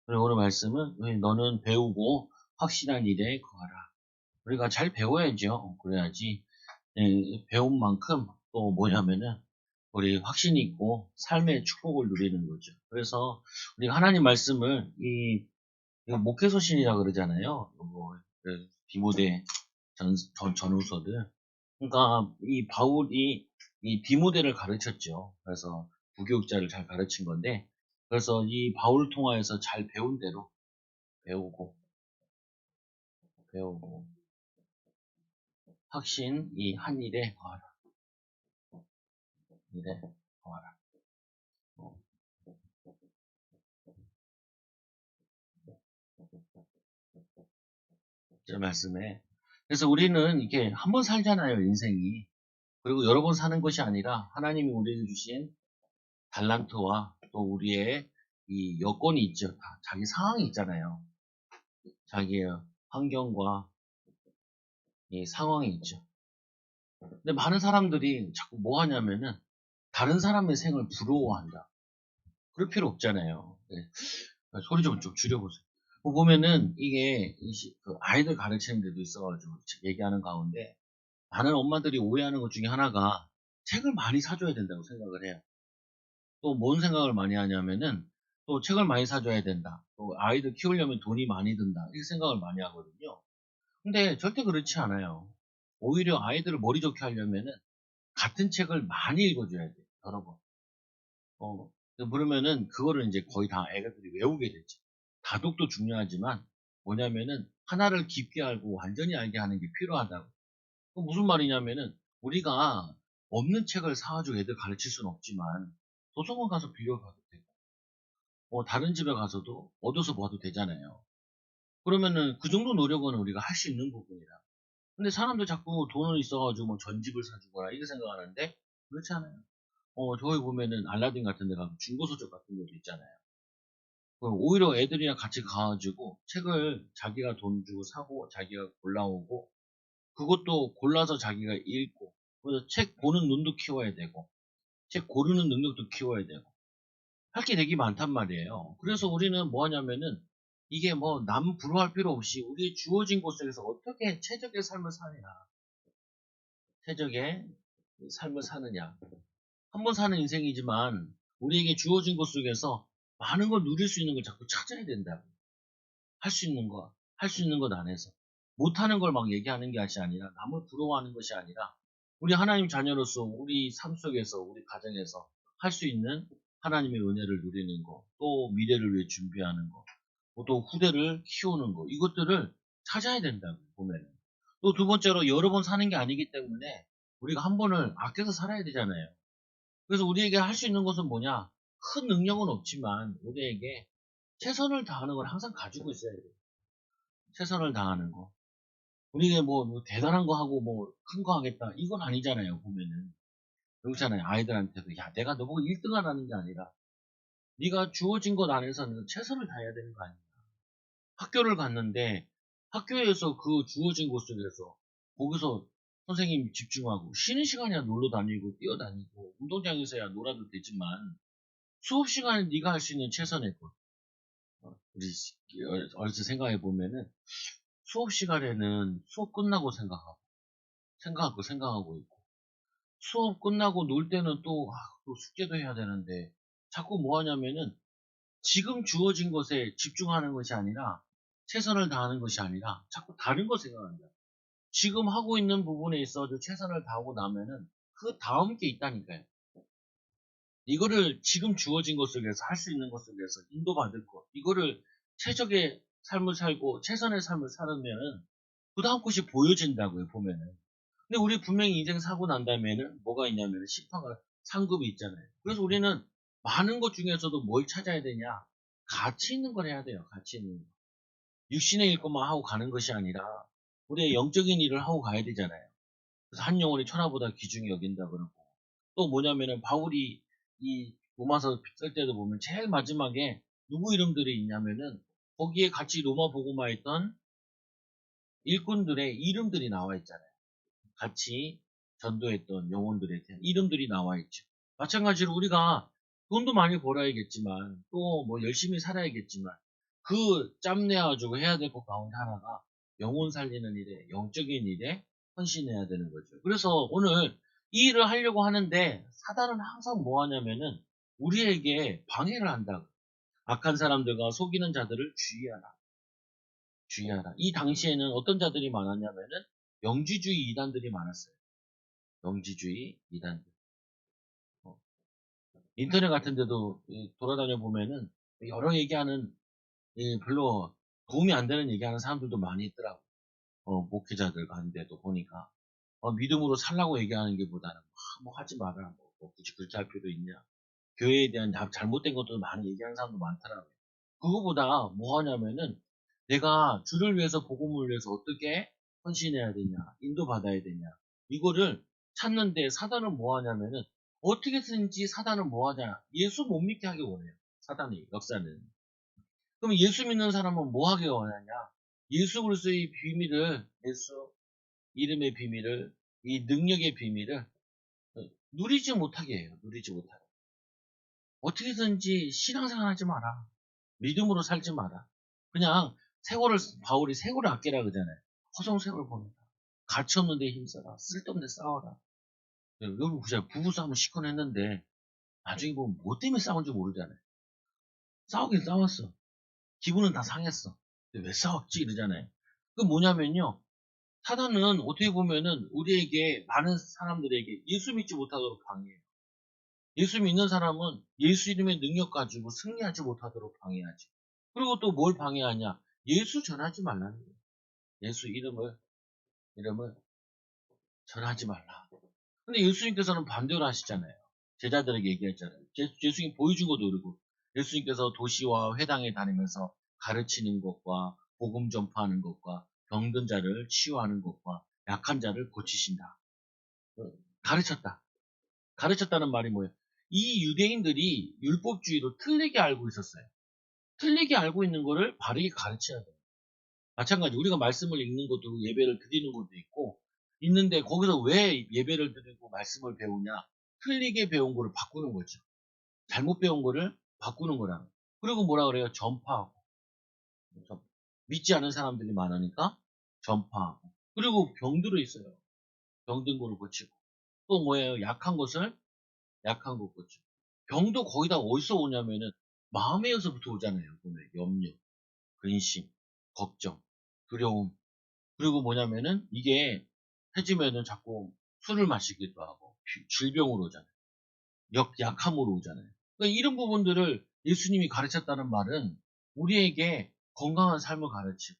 그리고 오늘 말씀은 너는 배우고 확신한 일에 거하라. 우리가 잘 배워야죠. 그래야지 배운 만큼 또 뭐냐면은 우리 확신 있고 삶의 축복을 누리는 거죠. 그래서 우리가 하나님 말씀을 이거 목회서신이라 그러잖아요. 디모데 전후서들. 그러니까 이 바울이 이 디모데를 가르쳤죠. 그래서 부교육자를 잘 가르친 건데, 그래서 이 바울 통하여서 잘 배운 대로 배우고 배우고 확신 이 한 일에 거하라. 일에 거하라. 어, 제 말씀에. 그래서 우리는 이게 한 번 살잖아요, 인생이. 그리고 여러 번 사는 것이 아니라 하나님이 우리에게 주신 달란트와 또 우리의 이 여건이 있죠. 자기 상황이 있잖아요. 자기의 환경과 이 상황이 있죠. 근데 많은 사람들이 자꾸 뭐 하냐면은 다른 사람의 생을 부러워한다. 그럴 필요 없잖아요. 네. 소리 좀 줄여보세요. 보면은 이게 그 아이들 가르치는 데도 있어가지고 얘기하는 가운데 많은 엄마들이 오해하는 것 중에 하나가 책을 많이 사줘야 된다고 생각을 해요. 또 뭔 생각을 많이 하냐면은 또 책을 많이 사줘야 된다. 또 아이들 키우려면 돈이 많이 든다. 이렇게 생각을 많이 하거든요. 근데 절대 그렇지 않아요. 오히려 아이들을 머리 좋게 하려면은 같은 책을 많이 읽어줘야 돼요. 여러 번. 그러면은 그거를 이제 거의 다 애들이 외우게 되죠. 다독도 중요하지만 뭐냐면은 하나를 깊게 알고 완전히 알게 하는 게 필요하다고. 그 무슨 말이냐면은 우리가 없는 책을 사가지고 애들 가르칠 수는 없지만 도서관 가서 빌려봐도 되고 다른 집에 가서도 얻어서 봐도 되잖아요. 그러면은 그 정도 노력은 우리가 할 수 있는 부분이라. 근데 사람들 자꾸 돈을 있어가지고 뭐 전집을 사주거나 이렇게 생각하는데 그렇지 않아요. 저기 보면은 알라딘 같은 데 가면 중고서적 같은 데도 있잖아요. 오히려 애들이랑 같이 가가지고 책을 자기가 돈 주고 사고 자기가 골라오고 그것도 골라서 자기가 읽고 그래서 책 보는 눈도 키워야 되고 책 고르는 능력도 키워야 되고 할 게 되게 많단 말이에요. 그래서 우리는 뭐 하냐면은 이게 뭐 남 부러워할 필요 없이 우리 주어진 곳 속에서 어떻게 최적의 삶을 사느냐 최적의 삶을 사느냐 한 번 사는 인생이지만 우리에게 주어진 것 속에서 많은 걸 누릴 수 있는 걸 자꾸 찾아야 된다고. 할 수 있는 거, 할 수 있는 것 안에서. 못하는 걸 막 얘기하는 것이 아니라, 남을 부러워하는 것이 아니라, 우리 하나님 자녀로서 우리 삶 속에서, 우리 가정에서 할 수 있는 하나님의 은혜를 누리는 거, 또 미래를 위해 준비하는 거, 또 후대를 키우는 거, 이것들을 찾아야 된다고, 보면은. 또 두 번째로 여러 번 사는 게 아니기 때문에 우리가 한 번을 아껴서 살아야 되잖아요. 그래서 우리에게 할 수 있는 것은 뭐냐? 큰 능력은 없지만 우리에게 최선을 다하는 걸 항상 가지고 있어야 돼요. 최선을 다하는 거. 우리가 뭐 대단한 거 하고 뭐 큰 거 하겠다. 이건 아니잖아요, 보면은. 그렇잖아요. 아이들한테도. 야, 내가 너보고 1등 하라는 게 아니라 네가 주어진 것 안에서는 최선을 다해야 되는 거 아니야. 학교를 갔는데 학교에서 그 주어진 곳 속에서 거기서 선생님 집중하고 쉬는 시간이야 놀러 다니고 뛰어다니고 운동장에서야 놀아도 되지만 수업 시간에 네가 할 수 있는 최선의 것. 우리 어디서 생각해 보면은 수업 시간에는 수업 끝나고 생각하고 있고 수업 끝나고 놀 때는 또 숙제도 해야 되는데 자꾸 뭐 하냐면은 지금 주어진 것에 집중하는 것이 아니라 최선을 다하는 것이 아니라 자꾸 다른 거 생각한다. 지금 하고 있는 부분에 있어서 최선을 다하고 나면은 그 다음 게 있다니까요. 이거를 지금 주어진 것 속에서 할 수 있는 것 속에서 인도받을 것 이거를 최적의 삶을 살고 최선의 삶을 살으면은 그 다음 것이 보여진다고요 보면은. 근데 우리 분명히 인생 사고 난다면은 뭐가 있냐면은 심판과 상급이 있잖아요. 그래서 우리는 많은 것 중에서도 뭘 찾아야 되냐? 가치 있는 걸 해야 돼요. 가치 있는 거. 육신의 일 것만 하고 가는 것이 아니라 우리의 영적인 일을 하고 가야 되잖아요. 그래서 한 영혼이 천하보다 귀중히 여긴다 그러고 또 뭐냐면은 바울이 이 로마서 쓸 때도 보면 제일 마지막에 누구 이름들이 있냐면은 거기에 같이 로마 복음화 했던 일꾼들의 이름들이 나와 있잖아요. 같이 전도했던 영혼들에 대한 이름들이 나와 있죠. 마찬가지로 우리가 돈도 많이 벌어야겠지만 또 뭐 열심히 살아야겠지만 그 짬내가지고 해야 될 것 가운데 하나가 영혼 살리는 일에, 영적인 일에 헌신해야 되는 거죠. 그래서 오늘 이 일을 하려고 하는데 사단은 항상 뭐 하냐면은 우리에게 방해를 한다. 악한 사람들과 속이는 자들을 주의하라. 주의하라. 이 당시에는 어떤 자들이 많았냐면은 영지주의 이단들이 많았어요. 영지주의 이단들. 어, 인터넷 같은 데도 돌아다녀 보면은 여러 얘기하는 별로 도움이 안 되는 얘기하는 사람들도 많이 있더라고. 목회자들 가운데도 보니까 믿음으로 살라고 얘기하는 게 보다는 뭐 하지 마라. 뭐 굳이 그렇게 할 필요 있냐. 교회에 대한 잘못된 것도 많이 얘기하는 사람도 많더라고요. 그거보다 뭐 하냐면은 내가 주를 위해서 복음을 위해서 어떻게 헌신해야 되냐, 인도받아야 되냐, 이거를 찾는데 사단은 뭐 하냐면은 어떻게든지 사단은 뭐 하냐, 예수 못 믿게 하기 원해요. 사단의 역사는. 그럼 예수 믿는 사람은 뭐 하기 원하냐? 예수 그리스도의 비밀을, 예수 이름의 비밀을, 이 능력의 비밀을 누리지 못하게 해요. 누리지 못하게. 어떻게든지 신앙생활 하지 마라. 믿음으로 살지 마라. 그냥 바울이 세월을 아끼라 그러잖아요. 허송 세월 보낸다. 가치 없는 데 힘써라. 쓸데없는 데 싸워라. 여러분 보세요. 부부싸움을 시커 했는데 나중에 보면 뭐 때문에 싸운지 모르잖아요. 싸우긴 싸웠어. 기분은 다 상했어. 근데 왜 싸웠지? 이러잖아요. 그 뭐냐면요. 사단은 어떻게 보면은 우리에게 많은 사람들에게 예수 믿지 못하도록 방해해요. 예수 믿는 사람은 예수 이름의 능력 가지고 승리하지 못하도록 방해하지. 그리고 또 뭘 방해하냐? 예수 전하지 말라는 거예요. 예수 이름을 전하지 말라. 근데 예수님께서는 반대로 하시잖아요. 제자들에게 얘기했잖아요. 예수님 보여준 것도 그러고 예수님께서 도시와 회당에 다니면서 가르치는 것과 복음 전파하는 것과 병든 자를 치유하는 것과 약한 자를 고치신다. 가르쳤다. 가르쳤다는 말이 뭐예요? 이 유대인들이 율법주의로 틀리게 알고 있었어요. 틀리게 알고 있는 거를 바르게 가르쳐야 돼요. 마찬가지 우리가 말씀을 읽는 것도 예배를 드리는 것도 있고 있는데 거기서 왜 예배를 드리고 말씀을 배우냐? 틀리게 배운 거를 바꾸는 거죠. 잘못 배운 거를 바꾸는 거라. 그리고 뭐라 그래요? 전파하고. 믿지 않은 사람들이 많으니까 전파하고. 그리고 병들어 있어요. 병든 거를 고치고. 또 뭐예요? 약한 것 고치고. 병도 거의 다 어디서 오냐면은 마음에서부터 오잖아요. 보면 염려, 근심, 걱정, 두려움. 그리고 뭐냐면은 이게 해지면은 자꾸 술을 마시기도 하고 질병으로 오잖아요. 약함으로 오잖아요. 그러니까 이런 부분들을 예수님이 가르쳤다는 말은 우리에게 건강한 삶을 가르치고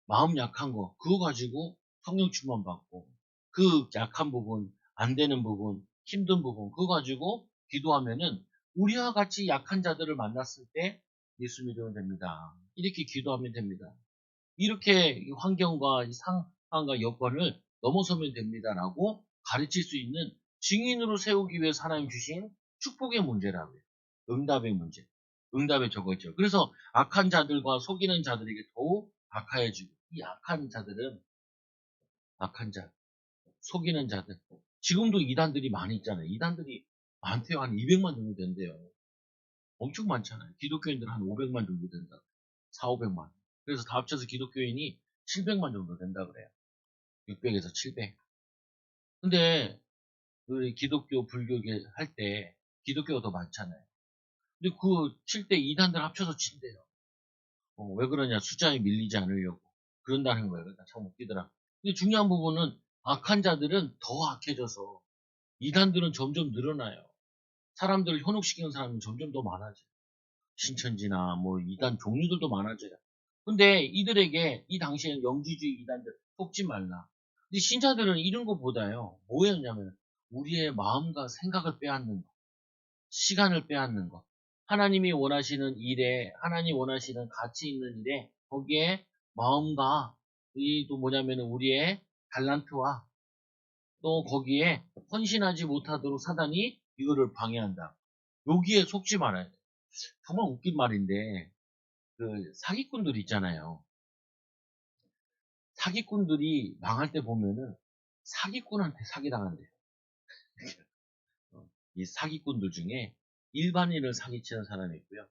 마음 약한 거 그거 가지고 성령 충만 받고 그 약한 부분, 안 되는 부분, 힘든 부분 그거 가지고 기도하면은 우리와 같이 약한 자들을 만났을 때 예수 믿으면 됩니다. 이렇게 기도하면 됩니다. 이렇게 이 환경과 이 상황과 여건을 넘어서면 됩니다라고 가르칠 수 있는 증인으로 세우기 위해서 하나님 주신 축복의 문제라고요. 응답의 문제. 응답의 저거죠. 그래서 악한 자들과 속이는 자들에게 더욱 악하여지고 이 악한 자, 속이는 자들. 지금도 이단들이 많이 있잖아요. 이단들이 많대요. 한 200만 정도 된대요. 엄청 많잖아요. 기독교인들 한 500만 정도 된다. 4, 500만. 그래서 다 합쳐서 기독교인이 700만 정도 된다 그래요. 600에서 700. 근데 우리 기독교, 불교 할 때 기독교가 더 많잖아요. 근데 그 칠 때 이단들 합쳐서 친대요. 왜 그러냐? 숫자에 밀리지 않으려고. 그런다는 거예요. 그러니까 참 웃기더라. 근데 중요한 부분은 악한 자들은 더 악해져서 이단들은 점점 늘어나요. 사람들을 현혹시키는 사람이 점점 더 많아져요. 신천지나 뭐 이단 종류들도 많아져요. 근데 이들에게 이 당시에는 영지주의 이단들 속지 말라. 근데 신자들은 이런 것보다요. 뭐였냐면 우리의 마음과 생각을 빼앗는 것, 시간을 빼앗는 것. 하나님이 원하시는 일에, 하나님 원하시는 가치 있는 일에 거기에 마음과 이 또 뭐냐면 우리의 달란트와 또 거기에 헌신하지 못하도록 사단이 이거를 방해한다. 여기에 속지 말아야 돼. 정말 웃긴 말인데 그 사기꾼들 있잖아요. 사기꾼들이 망할 때 보면은 사기꾼한테 사기당한대요. 이 사기꾼들 중에 일반인을 사기치는 사람이 있고요.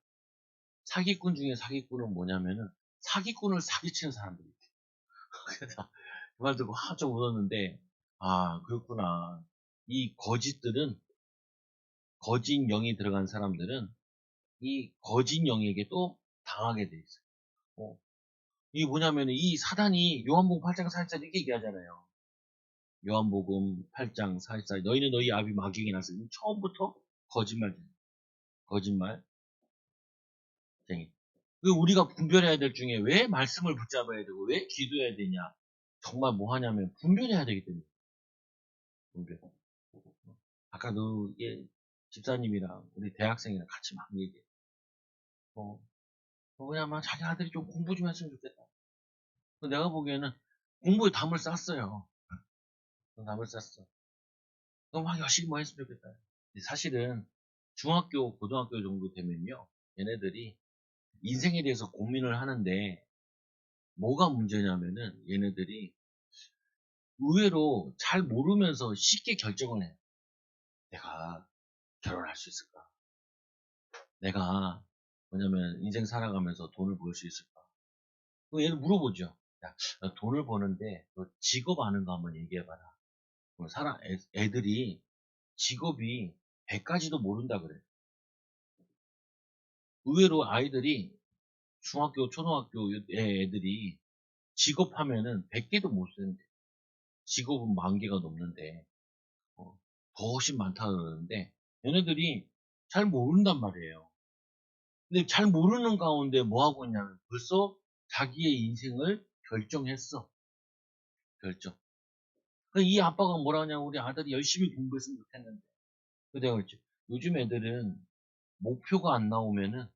사기꾼 중에 사기꾼은 뭐냐면은 사기꾼을 사기치는 사람들이 있대. 그래서 그 말 듣고 좀 웃었는데, 아, 그렇구나. 이 거짓들은, 거짓 영이 들어간 사람들은 이 거짓 영에게 또 당하게 돼 있어요. 어, 이게 뭐냐면 이 사단이 요한복음 8장 44절 이렇게 얘기하잖아요. 요한복음 8장 44, 너희는 너희 아비 마귀에게 나서 처음부터 거짓말쟁이. 거짓말쟁이. 그 우리가 분별해야 될 중에 왜 말씀을 붙잡아야 되고 왜 기도해야 되냐. 정말 뭐 하냐면 분별해야 되기 때문에. 분별. 아까도 집사님이랑 우리 대학생이랑 같이 막 얘기해. 어, 그냥 막 자기 아들이 좀 공부 좀 했으면 좋겠다. 내가 보기에는 공부에 담을 쌌어요. 담을 쌌어. 그럼 막 열심히 뭐 했으면 좋겠다. 사실은 중학교, 고등학교 정도 되면요. 얘네들이 인생에 대해서 고민을 하는데 뭐가 문제냐면은 얘네들이 의외로 잘 모르면서 쉽게 결정을 해. 내가 결혼할 수 있을까? 내가 뭐냐면 인생 살아가면서 돈을 벌 수 있을까? 그럼 얘를 물어보죠. 야, 너 돈을 버는데 너 직업 아는 거 한번 얘기해봐라. 그럼 애들이 직업이 100가지도 모른다 그래. 의외로 아이들이 중학교, 초등학교 애들이 직업하면은 100개도 못 쓰는데, 직업은 10,000개가 넘는데, 어, 더 훨씬 많다 그러는데, 얘네들이 잘 모른단 말이에요. 근데 잘 모르는 가운데 뭐 하고 있냐면 벌써 자기의 인생을 결정했어. 결정. 이 아빠가 뭐라 하냐고 우리 아들이 열심히 공부했으면 좋겠는데. 내가 그랬지. 요즘 애들은 목표가 안 나오면은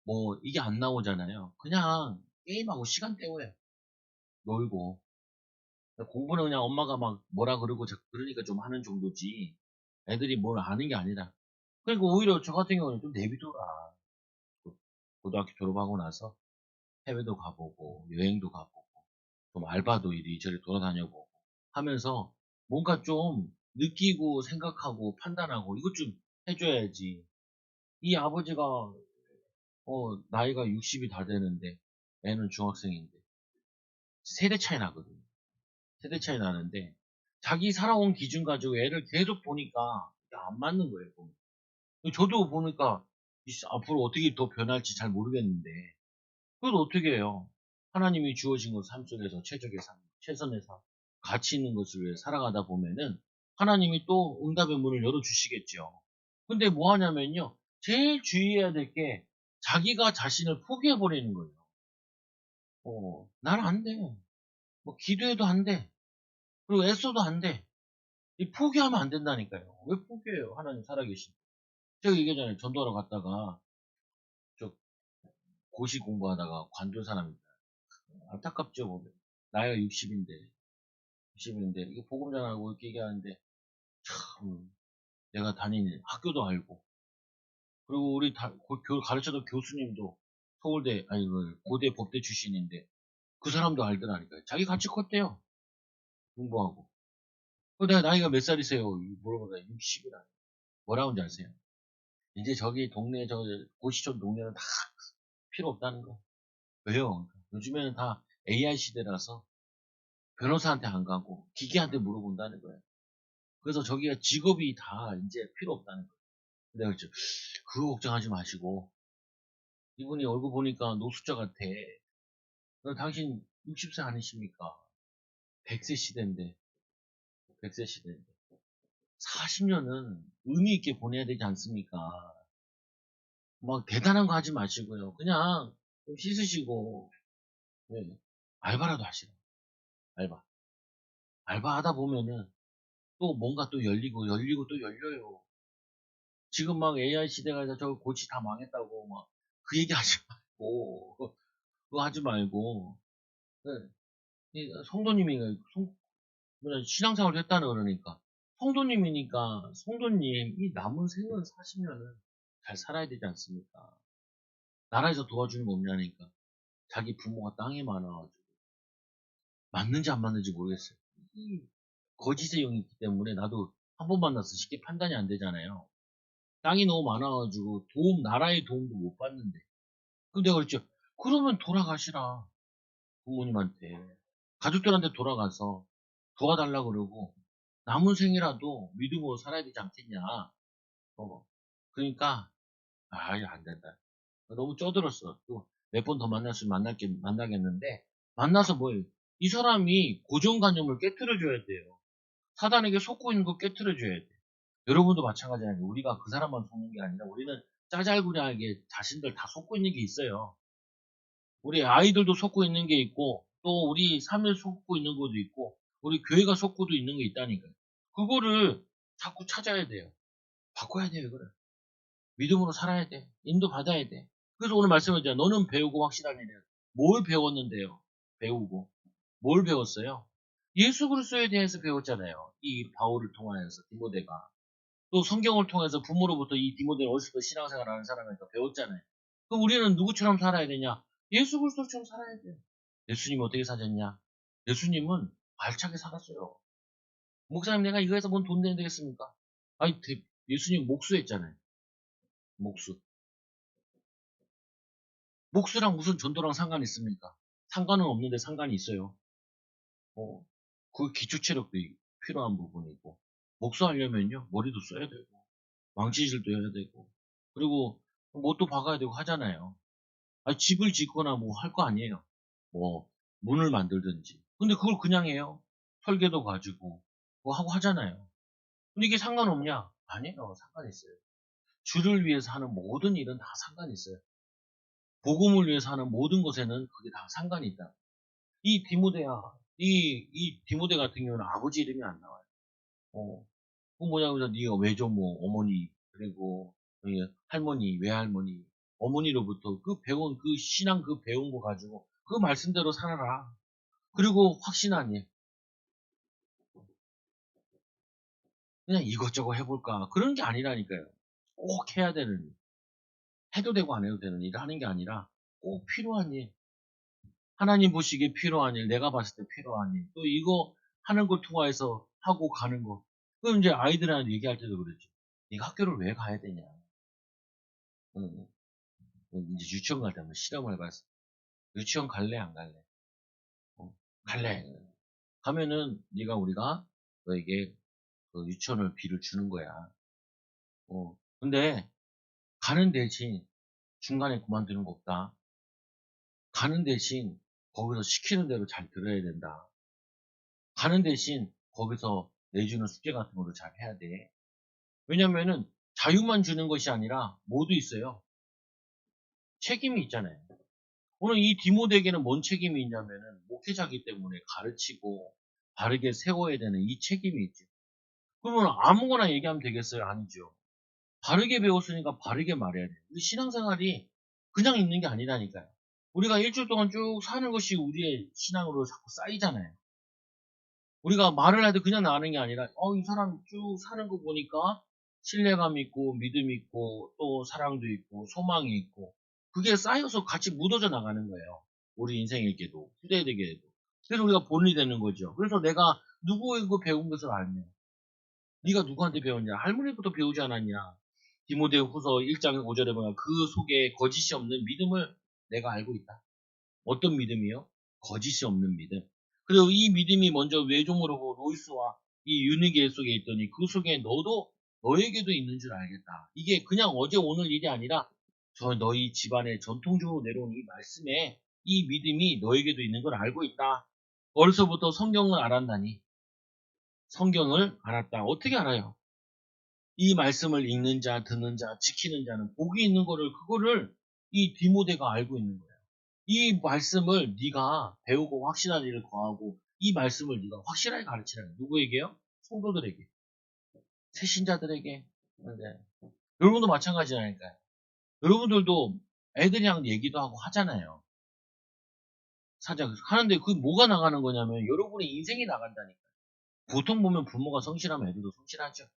뭐 이게 안 나오잖아요. 그냥 게임하고 시간 때워요. 놀고. 공부는 그냥 엄마가 막 뭐라 그러고 자꾸 그러니까 좀 하는 정도지. 애들이 뭘 아는 게 아니라. 그러니까 오히려 저 같은 경우는 좀 내비둬라. 고등학교 졸업하고 나서 해외도 가보고 여행도 가보고 좀 알바도 이리저리 돌아다녀보고 하면서 뭔가 좀 느끼고 생각하고 판단하고 이것 좀 해줘야지. 이 아버지가 나이가 60이 다 되는데 애는 중학생인데 세대 차이 나거든요. 세대 차이 나는데 자기 살아온 기준 가지고 애를 계속 보니까 이게 안 맞는 거예요. 보면. 저도 보니까 앞으로 어떻게 더 변할지 잘 모르겠는데 그래도 어떻게 해요? 하나님이 주어진 것 삶 속에서 최적의 삶, 최선의 삶, 가치 있는 것을 위해 살아가다 보면은 하나님이 또 응답의 문을 열어주시겠죠. 근데 뭐 하냐면요. 제일 주의해야 될 게 자기가 자신을 포기해버리는 거예요. 난 안 돼. 뭐 기도해도 안 돼. 그리고 애써도 안 돼. 이 포기하면 안 된다니까요. 왜 포기해요? 하나님 살아계신. 제가 얘기했잖아요. 전도하러 갔다가 저 고시 공부하다가 관둔 사람입니다. 안타깝죠, 보면. 나이가 60인데, 60인데, 이거 복음 전하고 이렇게 얘기하는데, 참, 내가 다니는 학교도 알고, 그리고 우리 가르쳐던 교수님도 서울대, 아니, 고대 법대 출신인데, 그 사람도 알더라니까요. 자기 같이 컸대요. 공부하고. 내가 나이가 몇 살이세요? 물어보다 60이라. 뭐라고 하는지 아세요? 이제 저기 동네, 고시촌 동네는 다 필요 없다는 거. 왜요? 요즘에는 다 AI 시대라서 변호사한테 안 가고 기계한테 물어본다는 거예요. 그래서 저기가 직업이 다 이제 필요 없다는 거예요. 내가 그랬죠. 그거 걱정하지 마시고 이분이 얼굴 보니까 노숙자 같아. 당신 60세 아니십니까? 100세 시대인데 100세 시대인데 40년은 의미 있게 보내야 되지 않습니까? 막 대단한 거 하지 마시고요. 그냥 좀 씻으시고 네. 알바라도 하시라. 알바. 알바하다 보면은 또 뭔가 또 열리고 또 열려요. 지금 막 AI 시대가 돼서 저 고치 다 망했다고 막 그 얘기 하지 말고 그거 하지 말고 네. 성도님이 신앙생활을 했다는 그러니까 성도님이니까 성도님 이 남은 생을 사시면은 잘 살아야 되지 않습니까? 나라에서 도와주는 거 없냐니까 자기 부모가 땅에 많아가지고 맞는지 안 맞는지 모르겠어요. 이 거짓의 영이 있기 때문에 나도 한 번 만나서 쉽게 판단이 안 되잖아요. 땅이 너무 많아가지고 나라의 도움도 못 받는데. 그럼 내가 그랬죠. 그러면 돌아가시라. 부모님한테. 가족들한테 돌아가서 도와달라 그러고 남은 생이라도 믿음으로 살아야 되지 않겠냐. 그러니까 이거 안 된다. 너무 쪄들었어. 또 몇 번 더 만났으면 만나겠는데 만나서 뭐예요? 이 사람이 고정관념을 깨트려줘야 돼요. 사단에게 속고 있는 거 깨트려줘야 돼. 여러분도 마찬가지예요. 우리가 그 사람만 속는 게 아니라 우리는 짜잘구리하게 자신들 다 속고 있는 게 있어요. 우리 아이들도 속고 있는 게 있고 또 우리 삶에 속고 있는 것도 있고 우리 교회가 속고도 있는 게 있다니까요. 그거를 자꾸 찾아야 돼요. 바꿔야 돼요. 그래. 믿음으로 살아야 돼. 인도 받아야 돼. 그래서 오늘 말씀드렸잖아요. 너는 배우고 확실한 일이야. 뭘 배웠는데요? 배우고. 뭘 배웠어요? 예수 그리스도에 대해서 배웠잖아요. 이 바울을 통하여서 디모데가. 또 성경을 통해서 부모로부터 이 디모데를 어렸을 때 신앙생활 하는 사람이니까 배웠잖아요. 그럼 우리는 누구처럼 살아야 되냐? 예수 그리스도처럼 살아야 돼요. 예수님 어떻게 사셨냐? 예수님은 알차게 살았어요. 목사님 내가 이거 해서 뭔 돈 내야 되겠습니까? 아니 예수님 목수했잖아요. 목수. 목수랑 무슨 전도랑 상관이 있습니까? 상관은 없는데 상관이 있어요. 그 기초체력도 필요한 부분이고 목수하려면요 머리도 써야 되고 망치질도 해야 되고 그리고 못도 박아야 되고 하잖아요. 집을 짓거나 뭐 할 거 아니에요. 뭐 문을 만들든지. 근데 그걸 그냥 해요. 설계도 가지고 뭐 하고 하잖아요. 근데 이게 상관없냐? 아니에요. 상관 있어요. 주를 위해서 하는 모든 일은 다 상관이 있어요. 복음을 위해서 하는 모든 것에는 그게 다 상관이 있다. 이 디모데야, 이 디모데 같은 경우는 아버지 이름이 안 나와요. 그 뭐냐고 해서 네가 외조모, 어머니, 그리고 할머니, 외할머니, 어머니로부터 그 배운 그 신앙 그 배운 거 가지고 그 말씀대로 살아라. 그리고 확신하니 그냥 이것저것 해볼까 그런 게 아니라니까요. 꼭 해야 되는 일, 해도 되고 안 해도 되는 일을 하는 게 아니라 꼭 필요한 일, 하나님 보시기에 필요한 일, 내가 봤을 때 필요한 일, 또 이거 하는 걸 통해서 하고 가는 거. 그럼 이제 아이들한테 얘기할 때도 그랬죠. 네가 학교를 왜 가야 되냐. 응. 이제 유치원 갈 때 한번 실험을 해봤어. 유치원 갈래 안 갈래? 갈래. 가면은 우리가 너에게 그 유치원을 비를 주는 거야. 근데 가는 대신 중간에 그만두는 거 없다. 가는 대신 거기서 시키는 대로 잘 들어야 된다. 가는 대신 거기서 내주는 숙제 같은 것도 잘 해야 돼. 왜냐면은 자유만 주는 것이 아니라 모두 있어요. 책임이 있잖아요. 오늘 이 디모데에게는 뭔 책임이 있냐면은 목회자이기 때문에 가르치고 바르게 세워야 되는 이 책임이 있죠. 그러면 아무거나 얘기하면 되겠어요? 아니죠. 바르게 배웠으니까 바르게 말해야 돼요. 우리 신앙생활이 그냥 있는 게 아니라니까요. 우리가 일주일 동안 쭉 사는 것이 우리의 신앙으로 자꾸 쌓이잖아요. 우리가 말을 할 때 그냥 나가는 게 아니라 이 사람 쭉 사는 거 보니까 신뢰감 있고 믿음 있고 또 사랑도 있고 소망이 있고 그게 쌓여서 같이 묻어져 나가는 거예요. 우리 인생에게도 후대에게도. 그래서 우리가 본이 되는 거죠. 그래서 내가 누구에게 배운 것을 알면 네가 누구한테 배웠냐? 할머니부터 배우지 않았냐? 디모데후서 1장 5절에 보면 그 속에 거짓이 없는 믿음을 내가 알고 있다. 어떤 믿음이요? 거짓이 없는 믿음. 그리고 이 믿음이 먼저 외종으로 로이스와 이 유니게 속에 있더니 그 속에 너에게도 있는 줄 알겠다. 이게 그냥 어제 오늘 일이 아니라 너희 집안에 전통적으로 내려온 이 말씀에 이 믿음이 너에게도 있는 걸 알고 있다. 어려서부터 성경을 알았나니 성경을 알았다. 어떻게 알아요? 이 말씀을 읽는 자, 듣는 자, 지키는 자는 복이 있는 그거를 이 디모데가 알고 있는 거예요. 이 말씀을 네가 배우고 확실한 일을 거하고 이 말씀을 네가 확실하게 가르치라. 누구에게요? 성도들에게. 새신자들에게. 네. 여러분도 마찬가지라니까요. 여러분들도 애들이랑 얘기도 하고 하잖아요. 하는데 그 뭐가 나가는 거냐면 여러분의 인생이 나간다니까요. 보통 보면 부모가 성실하면 애들도 성실하죠.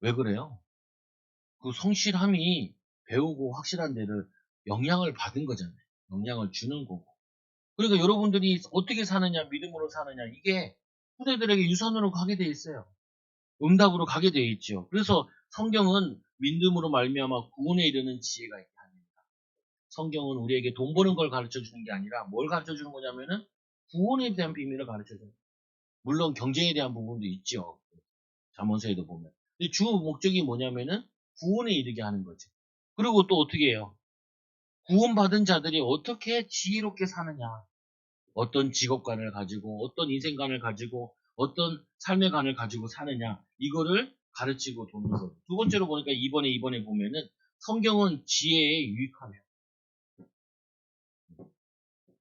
왜 그래요? 그 성실함이 배우고 확실한 데를 영향을 받은 거잖아요. 영향을 주는 거고. 그러니까 여러분들이 어떻게 사느냐, 믿음으로 사느냐, 이게 후대들에게 유산으로 가게 돼 있어요. 응답으로 가게 돼 있죠. 그래서 성경은 믿음으로 말미암아 구원에 이르는 지혜가 있게 합니다. 성경은 우리에게 돈 버는 걸 가르쳐 주는 게 아니라 뭘 가르쳐 주는 거냐면은 구원에 대한 비밀을 가르쳐 줘요. 물론 경쟁에 대한 부분도 있죠. 잠언서에도 보면. 근데 주 목적이 뭐냐면은 구원에 이르게 하는 거죠. 그리고 또 어떻게 해요? 구원받은 자들이 어떻게 지혜롭게 사느냐. 어떤 직업관을 가지고, 어떤 인생관을 가지고, 어떤 삶의 관을 가지고 사느냐. 이거를 가르치고 도는 거죠. 두 번째로 보니까 이번에 보면은 성경은 지혜에 유익하며.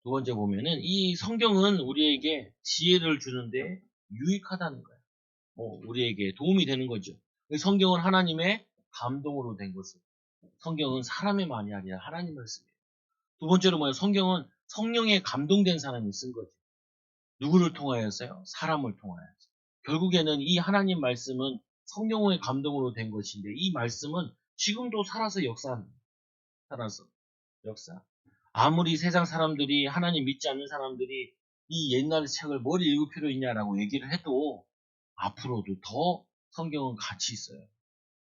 두 번째 보면은 이 성경은 우리에게 지혜를 주는데 유익하다는 거예요. 우리에게 도움이 되는 거죠. 성경은 하나님의 감동으로 된 것을. 성경은 사람의 말이 아니라 하나님 말씀이에요. 두 번째로 뭐예요? 성경은 성령에 감동된 사람이 쓴 거죠. 누구를 통하여서요? 사람을 통하여서. 결국에는 이 하나님 말씀은 성령의 감동으로 된 것인데 이 말씀은 지금도 살아서 역사합니다. 살아서 역사. 아무리 세상 사람들이 하나님 믿지 않는 사람들이 이 옛날 책을 뭘 읽을 필요 있냐라고 얘기를 해도 앞으로도 더 성경은 가치 있어요.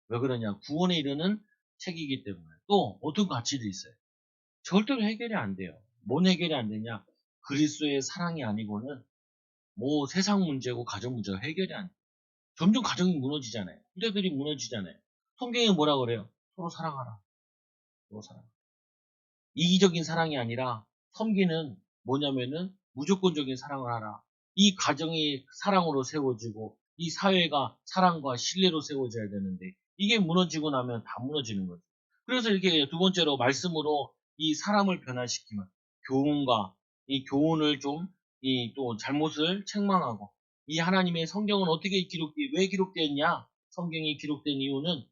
왜 그러냐? 구원에 이르는 책이기 때문에. 또 어떤 가치도 있어요. 절대로 해결이 안 돼요. 뭔 해결이 안 되냐? 그리스도의 사랑이 아니고는 뭐 세상 문제고 가정 문제가 해결이 안 돼요. 점점 가정이 무너지잖아요. 후대들이 무너지잖아요. 성경에 뭐라 그래요? 서로 사랑하라. 서로 사랑. 이기적인 사랑이 아니라 섬기는 뭐냐면은 무조건적인 사랑을 하라. 이 가정이 사랑으로 세워지고 이 사회가 사랑과 신뢰로 세워져야 되는데 이게 무너지고 나면 다 무너지는 거죠. 그래서 이렇게 두 번째로 말씀으로 이 사람을 변화시키면 교훈과 이 교훈을 좀 이 또 잘못을 책망하고 이 하나님의 성경은 어떻게 왜 기록되었냐? 성경이 기록된 이유는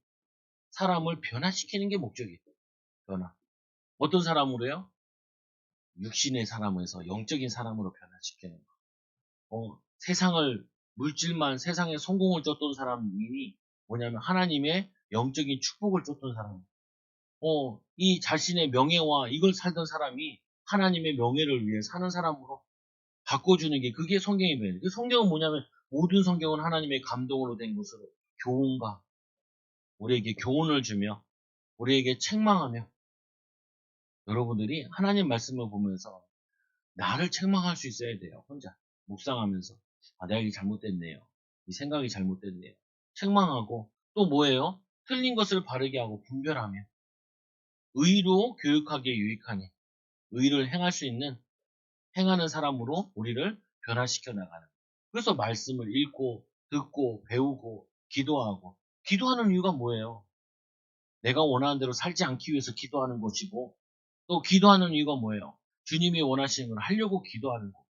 사람을 변화시키는 게 목적이에요. 변화. 어떤 사람으로요? 육신의 사람에서 영적인 사람으로 변화시키는 거. 세상을 물질만 세상에 성공을 쫓던 사람이 뭐냐면 하나님의 영적인 축복을 쫓던 사람. 이 자신의 명예와 이걸 살던 사람이 하나님의 명예를 위해 사는 사람으로 바꿔주는 게 그게 성경의 변화예요. 그 성경은 뭐냐면 모든 성경은 하나님의 감동으로 된 것으로 교훈과 우리에게 교훈을 주며 우리에게 책망하며 여러분들이 하나님 말씀을 보면서 나를 책망할 수 있어야 돼요. 혼자 묵상하면서 내가 이게 잘못됐네요. 이 생각이 잘못됐네요. 책망하고 또 뭐예요? 틀린 것을 바르게 하고 분별하며 의로 교육하기에 유익하니 의를 행할 수 있는 행하는 사람으로 우리를 변화시켜 나가는. 그래서 말씀을 읽고 듣고 배우고 기도하고 기도하는 이유가 뭐예요? 내가 원하는 대로 살지 않기 위해서 기도하는 것이고 또 기도하는 이유가 뭐예요? 주님이 원하시는 걸 하려고 기도하는 거.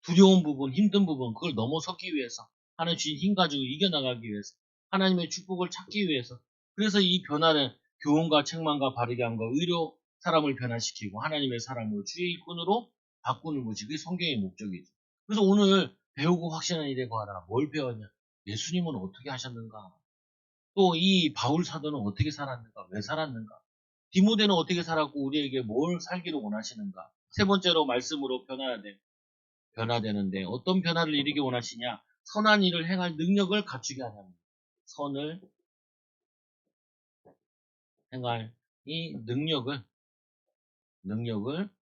두려운 부분, 힘든 부분, 그걸 넘어서기 위해서, 하나님 주신 힘 가지고 이겨나가기 위해서, 하나님의 축복을 찾기 위해서, 그래서 이 변화는 교훈과 책망과 바르게 함과 의로 사람을 변화시키고 하나님의 사람을 주의 일꾼으로 바꾸는 것이 그게 성경의 목적이죠. 그래서 오늘 배우고 확신한 일에 관하라. 뭘 배웠냐? 예수님은 어떻게 하셨는가? 또 이 바울 사도는 어떻게 살았는가? 왜 살았는가? 디모데는 어떻게 살았고 우리에게 뭘 살기를 원하시는가? 세 번째로 말씀으로 변화되는데 어떤 변화를 이루기 원하시냐? 선한 일을 행할 능력을 갖추게 하냐면 선을 행할 이 능력을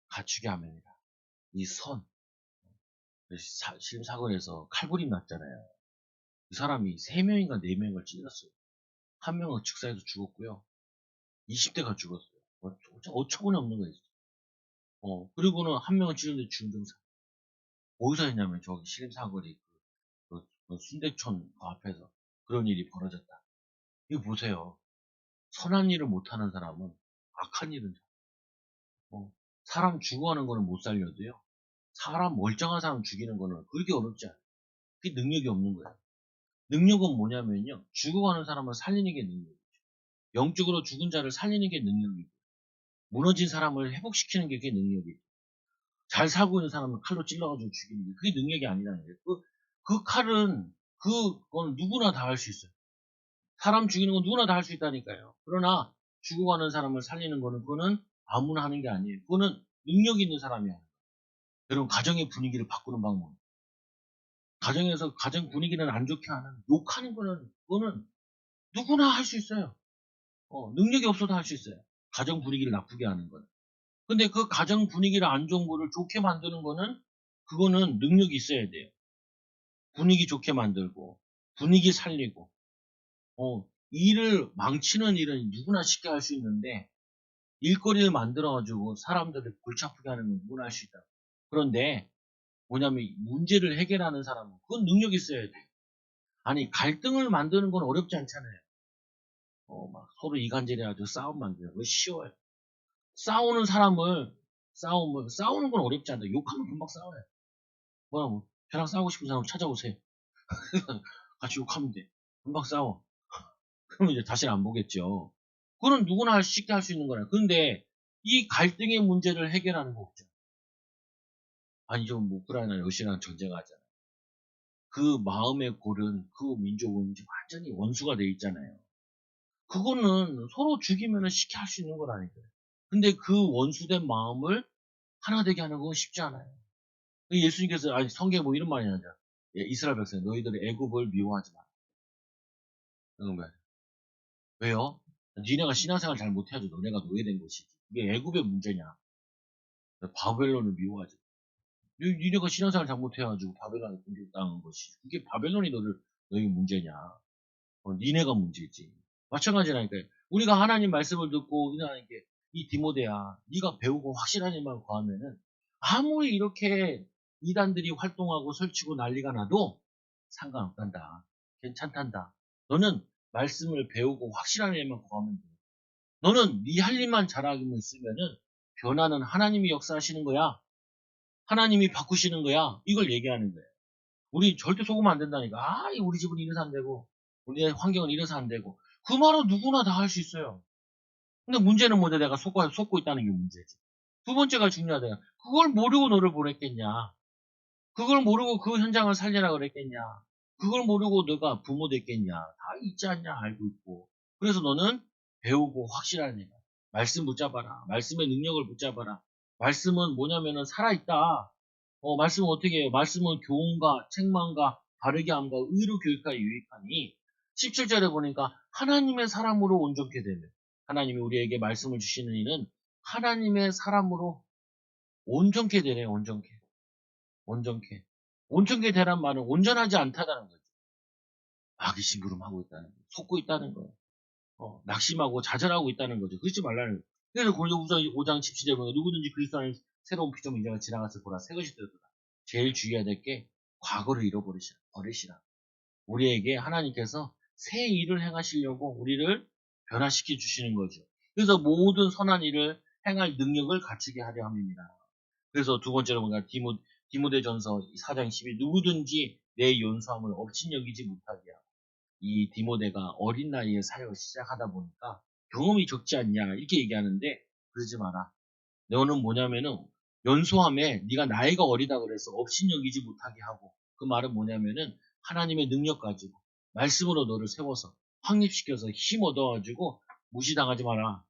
갖추게 합니다. 이 선. 사건에서 칼부림 났잖아요. 이 사람이 3명인가 4명을 찔렀어요. 한 명은 즉사에서 죽었고요. 20대가 죽었어요. 어처구니 없는 거예요. 그리고는 한 명은 찔렀는데 중등사. 어디서 했냐면 저기 신림사거리 그 순대촌 그 앞에서 그런 일이 벌어졌다. 이거 보세요. 선한 일을 못하는 사람은 악한 일은 사람 죽어가는 거는 못 살려도요. 사람 멀쩡한 사람 죽이는 거는 그렇게 어렵지 않아요. 그게 능력이 없는 거예요. 능력은 뭐냐면요. 죽어가는 사람을 살리는 게 능력이죠. 영적으로 죽은 자를 살리는 게 능력이고 무너진 사람을 회복시키는 게 그게 능력이죠. 잘 살고 있는 사람을 칼로 찔러가지고 죽이는 게 그게 능력이 아니라는 거예요. 그 칼은 그건 누구나 다 할 수 있어요. 사람 죽이는 건 누구나 다 할 수 있다니까요. 그러나 죽어가는 사람을 살리는 거는 그거는 아무나 하는 게 아니에요. 그거는 능력 있는 사람이 하는 거예요. 여러분 가정의 분위기를 바꾸는 방법. 가정에서 가정 분위기는 안 좋게 하는 욕하는 거는 그거는 누구나 할 수 있어요. 능력이 없어도 할 수 있어요. 가정 분위기를 나쁘게 하는 거는. 근데 그 가정 분위기를 안 좋은 거를 좋게 만드는 거는 그거는 능력이 있어야 돼요. 분위기 좋게 만들고 분위기 살리고 일을 망치는 일은 누구나 쉽게 할 수 있는데 일거리를 만들어 가지고 사람들을 골치 아프게 하는 건 누구나 할 수 있다. 그런데 뭐냐면 문제를 해결하는 사람은 그건 능력이 있어야 돼요. 아니 갈등을 만드는 건 어렵지 않잖아요. 막 서로 이간질해 가지고 싸움 만들어요. 그거 쉬워요. 싸우는 사람을 싸우는 건 어렵지 않다. 욕하면 금방 싸워요. 뭐라고 저랑 싸우고 싶은 사람 찾아오세요. 같이 욕하면 돼. 금방 싸워. 그러면 이제 다시는 안 보겠죠. 그건 누구나 쉽게 할 수 있는 거라. 근데 이 갈등의 문제를 해결하는 거 없죠. 아니 좀 우크라이나 러시아랑 전쟁하잖아요. 그 마음의 골은 그 민족은 이제 완전히 원수가 돼 있잖아요. 그거는 서로 죽이면 쉽게 할 수 있는 거라니까요. 근데 그 원수된 마음을 하나 되게 하는 건 쉽지 않아요. 예수님께서 아니 성경에 뭐 이런 말이 나죠. 이스라엘 백성 너희들이 애굽을 미워하지 마라. 그런 거예요. 왜요? 니네가 신앙생활 잘 못해가지고 너네가 노예된 것이지. 이게 애굽의 문제냐? 바벨론을 미워하지. 니네가 신앙생활 잘못해가지고 바벨론에 공격당한 것이. 그게 바벨론이 너희 문제냐? 니네가 문제지. 마찬가지라니까요. 우리가 하나님 말씀을 듣고 하나님께 이 디모데야, 네가 배우고 확실한 일만 구하면은 아무리 이렇게 이단들이 활동하고 설치고 난리가 나도 상관없단다. 괜찮단다. 너는 말씀을 배우고 확실한 일만 구하면 돼. 너는 네 할 일만 잘하기만 있으면은 변화는 하나님이 역사하시는 거야. 하나님이 바꾸시는 거야. 이걸 얘기하는 거예요. 우리 절대 속으면 안 된다니까. 우리 집은 이래서 안 되고, 우리 환경은 이래서 안 되고. 그 말은 누구나 다 할 수 있어요. 근데 문제는 뭐냐? 내가 속고 있다는 게 문제지. 두 번째가 중요하다. 그걸 모르고 너를 보냈겠냐? 그걸 모르고 그 현장을 살리라 그랬겠냐? 그걸 모르고 너가 부모 됐겠냐? 다 있지 않냐? 알고 있고. 그래서 너는 배우고 확실한 애가. 말씀 붙잡아라. 말씀의 능력을 붙잡아라. 말씀은 뭐냐면은 살아있다. 말씀은 어떻게 해요? 말씀은 교훈과 책망과 바르게 함과 의로 교육하여 유익하니 17절에 보니까 하나님의 사람으로 온전케 되며 하나님이 우리에게 말씀을 주시는 이는 하나님의 사람으로 온전케 되네. 온전케. 온전케. 온전케 되란 말은 온전하지 않다라는 거죠. 마귀 심부름하고 있다는 거예요. 속고 있다는 거예요. 낙심하고 좌절하고 있다는 거죠. 그러지 말라는 거예요. 그래서 고린도후서 5장 17절에 보면 누구든지 그리스도 안에 새로운 피조물 이제가 지나가서 보라 새 것이 되었다. 제일 주의해야 될 게 과거를 버리시라. 우리에게 하나님께서 새 일을 행하시려고 우리를 변화시켜 주시는 거죠. 그래서 모든 선한 일을 행할 능력을 갖추게 하려 함입니다. 그래서 두 번째로 보니까 디모데전서 4장 12 누구든지 내 연수함을 업신여기지 못하게 하고 이 디모데가 어린 나이에 사역을 시작하다 보니까 경험이 적지 않냐 이렇게 얘기하는데 그러지 마라. 너는 뭐냐면은 연소함에 네가 나이가 어리다 그래서 업신여기지 못하게 하고 그 말은 뭐냐면은 하나님의 능력 가지고 말씀으로 너를 세워서 확립시켜서 힘 얻어가지고 무시당하지 마라.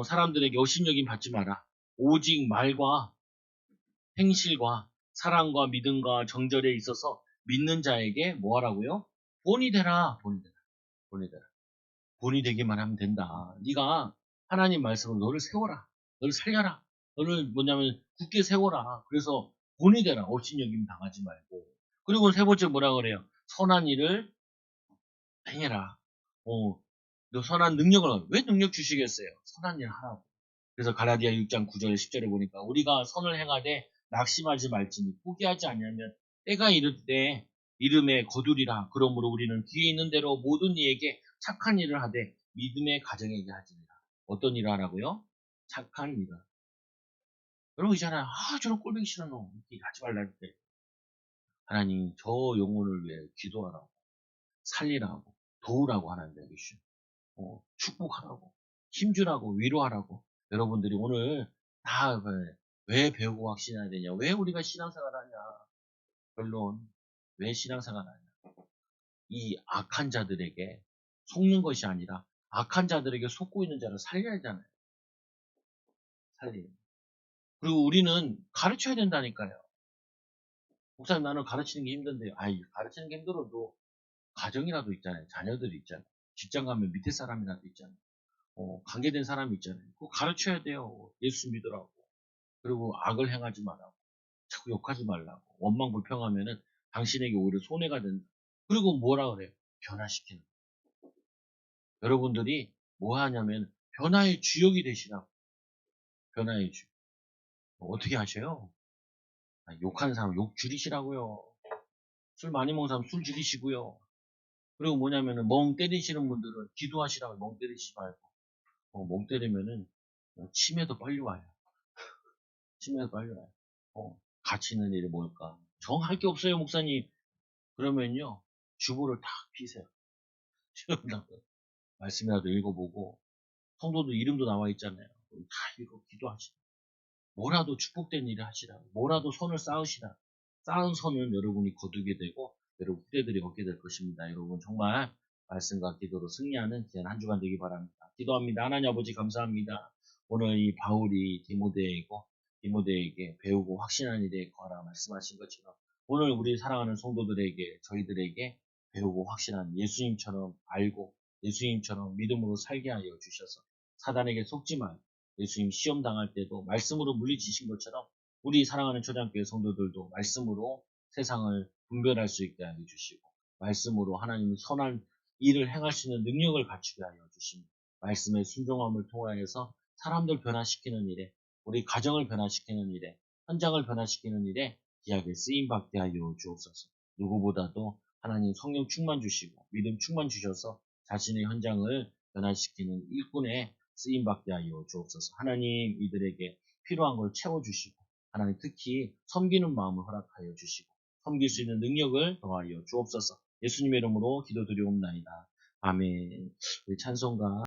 사람들에게 업신여김 받지 마라. 오직 말과 행실과 사랑과 믿음과 정절에 있어서 믿는 자에게 뭐 하라고요? 본이 되라. 본이 되라. 본이 되라. 본이 되기만 하면 된다. 네가 하나님 말씀으로 너를 세워라. 너를 살려라. 너를 뭐냐면 굳게 세워라. 그래서 본이 되라. 업신여김 당하지 말고. 그리고 세 번째 뭐라 그래요? 선한 일을 행해라. 너 선한 능력을 왜 능력 주시겠어요? 선한 일 하라고. 그래서 갈라디아 6장 9절 10절에 보니까 우리가 선을 행하되 낙심하지 말지니 포기하지 않으면 때가 이를 때 이름에 거두리라. 그러므로 우리는 뒤에 있는 대로 모든 이에게 착한 일을 하되 믿음의 가정에게 하지니라. 어떤 일을 하라고요? 착한 일을. 여러분 있잖아요. 저런 꼴보기 싫어 너. 이렇게 하지 말라 때 하나님 저 영혼을 위해 기도하라고 살리라고 도우라고 하는데 계시죠. 축복하라고, 힘주라고, 위로하라고. 여러분들이 오늘 다 왜 배우고 확신해야 되냐? 왜 우리가 신앙생활 하냐? 결론, 왜 신앙생활 하냐? 이 악한 자들에게 속는 것이 아니라 악한 자들에게 속고 있는 자를 살려야 하잖아요. 살려. 그리고 우리는 가르쳐야 된다니까요. 목사님 나는 가르치는 게 힘든데요. 가르치는 게 힘들어도 가정이라도 있잖아요. 자녀들이 있잖아요. 직장 가면 밑에 사람이라도 있잖아요. 관계된 사람이 있잖아요. 그거 가르쳐야 돼요. 예수 믿으라고. 그리고 악을 행하지 말라고. 자꾸 욕하지 말라고. 원망 불평하면은 당신에게 오히려 손해가 된다. 그리고 뭐라 그래요? 변화시키는. 여러분들이 뭐 하냐면 변화의 주역이 되시라고. 변화의 주. 어떻게 하셔요? 욕하는 사람 욕 줄이시라고요. 술 많이 먹는 사람 술 줄이시고요. 그리고 뭐냐면은 멍 때리시는 분들은 기도하시라고. 멍 때리시지 말고. 멍 때리면은 치매도 빨리 와요. 치매도 빨리 와요. 같이 있는 일이 뭘까? 정할 게 없어요, 목사님. 그러면요, 주보를 탁 피세요. 말씀이라도 읽어보고, 성도도 이름도 나와 있잖아요. 다 읽어, 기도하시라. 뭐라도 축복된 일을 하시라. 뭐라도 선을 쌓으시라. 쌓은 선은 여러분이 거두게 되고, 여러분 후대들이 얻게 될 것입니다. 여러분 정말 말씀과 기도로 승리하는 귀한 한 주간 되기 바랍니다. 기도합니다. 하나님 아버지 감사합니다. 오늘 이 바울이 디모데에게 배우고 확신한 일에 거하라 말씀하신 것처럼 오늘 우리 사랑하는 성도들에게 저희들에게 배우고 확신한 예수님처럼 알고 예수님처럼 믿음으로 살게 하여 주셔서 사단에게 속지 말고 예수님 시험 당할 때도 말씀으로 물리치신 것처럼 우리 사랑하는 초장교회 성도들도 말씀으로 세상을 분별할 수 있게 하여 주시고 말씀으로 하나님의 선한 일을 행할 수 있는 능력을 갖추게 하여 주시고 말씀의 순종함을 통하여서 사람들 변화시키는 일에 우리 가정을 변화시키는 일에 현장을 변화시키는 일에 귀하게 쓰임받게 하여 주옵소서. 누구보다도 하나님 성령 충만 주시고 믿음 충만 주셔서 자신의 현장을 변화시키는 일꾼의 쓰임받게 하여 주옵소서. 하나님 이들에게 필요한 걸 채워주시고 하나님 특히 섬기는 마음을 허락하여 주시고 섬길 수 있는 능력을 더하여 주옵소서. 예수님의 이름으로 기도드리옵나이다. 아멘. 우리 찬송가